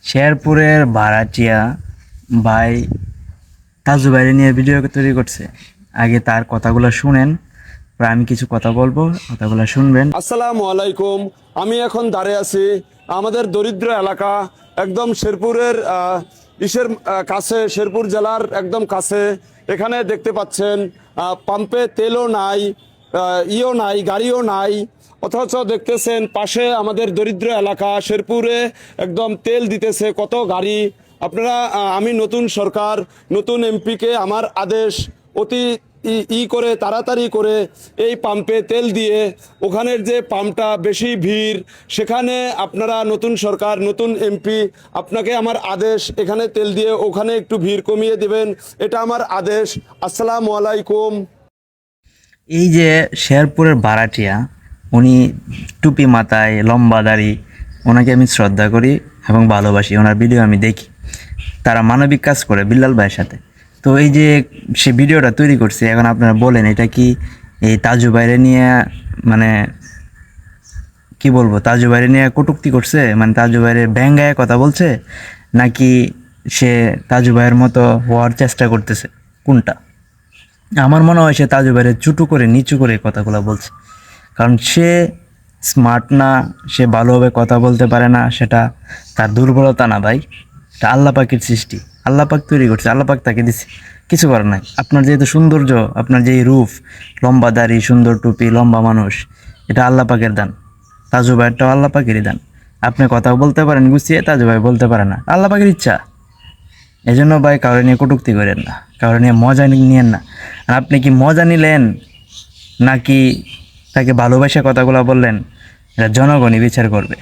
শেরপুরের ভাড়াটিয়া ভাই তাজু ভাইরে নিয়ে ভিডিও তৈরি করছে। আগে তার কথাগুলো শুনেন, পরে আমি কিছু কথা বলবো, কথাগুলো শুনবেন। আসসালামু আলাইকুম। আমি এখন দাঁড়িয়ে আছি আমাদের দরিদ্র এলাকা, একদম শেরপুরের কাছে, শেরপুর জেলার একদম কাছে। এখানে দেখতে পাচ্ছেন পাম্পে তেলও নাই, ইও নাই, গাড়িও নাই, অথচ দেখতেছেন পাশে আমাদের দরিদ্র এলাকা শেরপুরে একদম তেল দিতেছে কত গাড়ি। আপনারা আমি নতুন সরকার, নতুন এমপিকে আমার আদেশ অতি করে তাড়াতাড়ি করে এই পাম্পে তেল দিয়ে, ওখানের যে পাম্পটা বেশি ভিড়, সেখানে আপনারা নতুন সরকার, নতুন এমপি, আপনাকে আমার আদেশ এখানে তেল দিয়ে ওখানে একটু ভিড় কমিয়ে দিবেন, এটা আমার আদেশ। আসসালামু আলাইকুম। এই যে শেরপুরের ভাড়াটিয়া, উনি টুপি মাথায়, লম্বা দাড়ি, ওনাকে আমি শ্রদ্ধা করি এবং ভালোবাসি। ওনার ভিডিও আমি দেখি, তারা মানবিক কাজ করে বিল্লাল ভাইয়ের সাথে। তো এই যে সে ভিডিওটা তৈরি করছে, এখন আপনারা বলেন এটা কি এই তাজু ভাইরে নিয়ে, মানে কি বলবো, তাজু ভাইরে নিয়ে কটূক্তি করছে, মানে তাজু ভাইরে ব্যঙ্গায় কথা বলছে, নাকি সে তাজু ভাইয়ের মতো হওয়ার চেষ্টা করতেছে? কোনটা? আমার মনে হয় সে তাজু ভাইয়ের চুটু করে নিচু করে কথাগুলো বলছে, কারণ সে স্মার্ট না, সে ভালোভাবে কথা বলতে পারে না। সেটা তার দুর্বলতা না ভাই, এটা আল্লাহ পাকের সৃষ্টি। আল্লাহ পাক তৈরি করছে, আল্লাহ পাক তাকে দিছে, কিছু করার নাই। আপনার যেহেতু সৌন্দর্য, আপনার যেই রূপ, লম্বা দাড়ি, সুন্দর টুপি, লম্বা মানুষ, এটা আল্লাহ পাকের দান। তাজু ভাইয়েরটাও আল্লাহ পাকেরই দান। আপনি কথা বলতে পারেন গুছিয়ে, তাজু ভাই বলতে পারে না, আল্লাহ পাকের ইচ্ছা। এই জন্য ভাই কারো নিয়ে কটূক্তি করেন না, কারো নিয়ে মজা নিয়েন না। আর আপনি কি মজা নিলেন নাকি তাকে ভালোবাসা কথাগুলো বললেন, এটা জনগণই বিচার করবে।